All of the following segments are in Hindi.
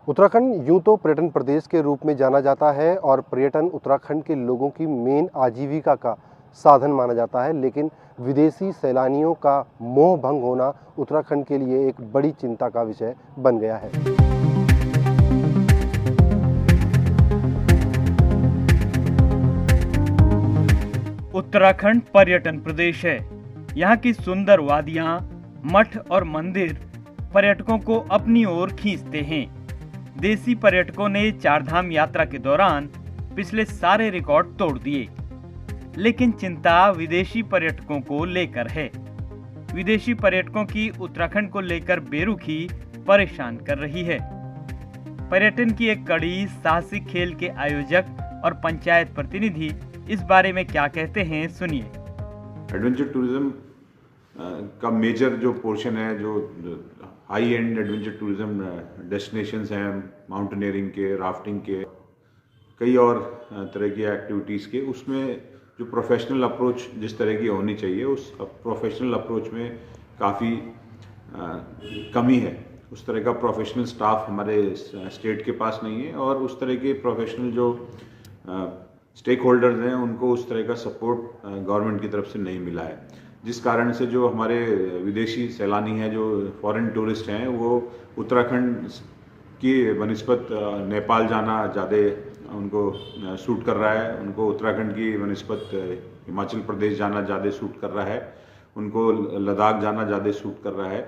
उत्तराखंड यूं तो पर्यटन प्रदेश के रूप में जाना जाता है और पर्यटन उत्तराखंड के लोगों की मेन आजीविका का साधन माना जाता है, लेकिन विदेशी सैलानियों का मोह भंग होना उत्तराखंड के लिए एक बड़ी चिंता का विषय बन गया है। उत्तराखंड पर्यटन प्रदेश है। यहाँ की सुंदर वादियाँ, मठ और मंदिर पर्यटकों को अपनी ओर खींचते हैं। देसी पर्यटकों ने चारधाम यात्रा के दौरान पिछले सारे रिकॉर्ड तोड़ दिए, लेकिन चिंता विदेशी पर्यटकों को लेकर है। विदेशी पर्यटकों की उत्तराखंड को लेकर बेरुखी परेशान कर रही है। पर्यटन की एक कड़ी साहसिक खेल के आयोजक और पंचायत प्रतिनिधि इस बारे में क्या कहते हैं, सुनिए। एडवेंचर टूरिज्म का मेजर जो पोर्शन है, जो high and adventure tourism destinations हैं, माउंटेनियरिंग के, राफ्टिंग के, कई और तरह की एक्टिविटीज़ के, उसमें जो प्रोफेशनल अप्रोच जिस तरह की होनी चाहिए, उस प्रोफेशनल अप्रोच में काफ़ी कमी है। उस तरह का प्रोफेशनल स्टाफ हमारे स्टेट के पास नहीं है और उस तरह के प्रोफेशनल जो स्टेक होल्डर्स हैं उनको उस तरह का सपोर्ट गवर्नमेंट की तरफ से नहीं मिला है, जिस कारण से जो हमारे विदेशी सैलानी हैं, जो फॉरेन टूरिस्ट हैं, वो उत्तराखंड की बनिस्बत नेपाल जाना ज़्यादा उनको सूट कर रहा है, उनको उत्तराखंड की बनिस्बत हिमाचल प्रदेश जाना ज़्यादा सूट कर रहा है, उनको लद्दाख जाना ज़्यादा सूट कर रहा है,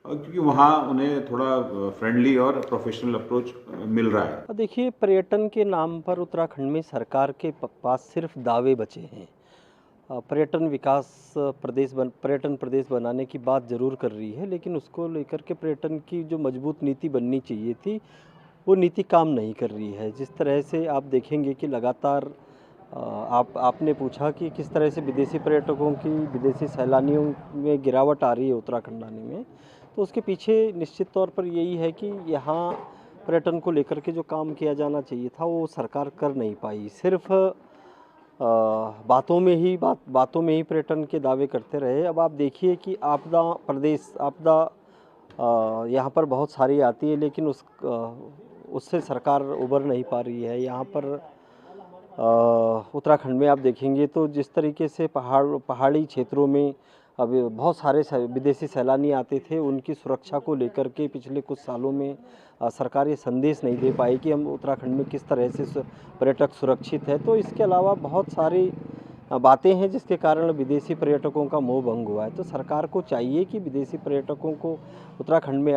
क्योंकि वहाँ उन्हें थोड़ा फ्रेंडली और प्रोफेशनल अप्रोच मिल रहा है। देखिए, पर्यटन के नाम पर उत्तराखंड में सरकार के पास सिर्फ दावे बचे हैं। पर्यटन प्रदेश बनाने की बात ज़रूर कर रही है, लेकिन उसको लेकर के पर्यटन की जो मजबूत नीति बननी चाहिए थी, वो नीति काम नहीं कर रही है। जिस तरह से आप देखेंगे कि लगातार आपने पूछा कि किस तरह से विदेशी पर्यटकों की, विदेशी सैलानियों में गिरावट आ रही है उत्तराखंड आने में, तो उसके पीछे निश्चित तौर पर यही है कि यहाँ पर्यटन को लेकर के जो काम किया जाना चाहिए था वो सरकार कर नहीं पाई। सिर्फ बातों में ही पर्यटन के दावे करते रहे। अब आप देखिए कि आपदा यहाँ पर बहुत सारी आती है, लेकिन उससे सरकार उबर नहीं पा रही है। यहाँ पर उत्तराखंड में आप देखेंगे तो जिस तरीके से पहाड़ी क्षेत्रों में अब बहुत सारे विदेशी सैलानी आते थे, उनकी सुरक्षा को लेकर के पिछले कुछ सालों में सरकार ये संदेश नहीं दे पाई कि हम उत्तराखंड में किस तरह से पर्यटक सुरक्षित है। तो इसके अलावा बहुत सारी बातें हैं जिसके कारण विदेशी पर्यटकों का मोह भंग हुआ है। तो सरकार को चाहिए कि विदेशी पर्यटकों को उत्तराखंड में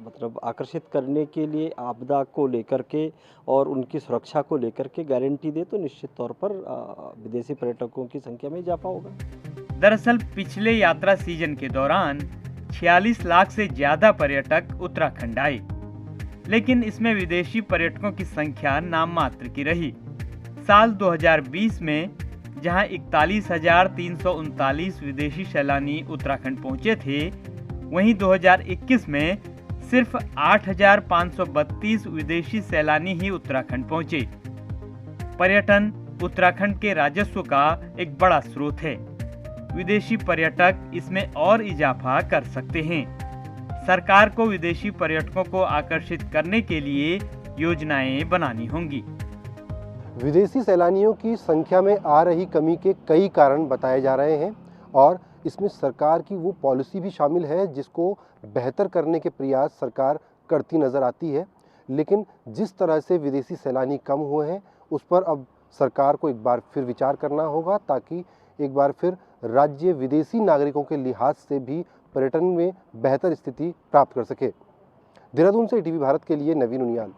मतलब आकर्षित करने के लिए आपदा को लेकर के और उनकी सुरक्षा को लेकर के गारंटी दे, तो निश्चित तौर पर विदेशी पर्यटकों की संख्या में इजाफा होगा। दरअसल पिछले यात्रा सीजन के दौरान 46 लाख से ज्यादा पर्यटक उत्तराखंड आए, लेकिन इसमें विदेशी पर्यटकों की संख्या नाम मात्र की रही। साल 2020 में जहां 41,339 विदेशी सैलानी उत्तराखंड पहुंचे थे, वहीं 2021 में सिर्फ 8,532 विदेशी सैलानी ही उत्तराखंड पहुंचे। पर्यटन उत्तराखंड के राजस्व का एक बड़ा स्रोत है। विदेशी पर्यटक इसमें और इजाफा कर सकते हैं। सरकार को विदेशी पर्यटकों को आकर्षित करने के लिए योजनाएं बनानी होंगी। विदेशी सैलानियों की संख्या में आ रही कमी के कई कारण बताए जा रहे हैं और इसमें सरकार की वो पॉलिसी भी शामिल है जिसको बेहतर करने के प्रयास सरकार करती नज़र आती है। लेकिन जिस तरह से विदेशी सैलानी कम हुए हैं, उस पर अब सरकार को एक बार फिर विचार करना होगा, ताकि एक बार फिर राज्य विदेशी नागरिकों के लिहाज से भी पर्यटन में बेहतर स्थिति प्राप्त कर सके। देहरादून से ईटीवी भारत के लिए नवीन उनियाल।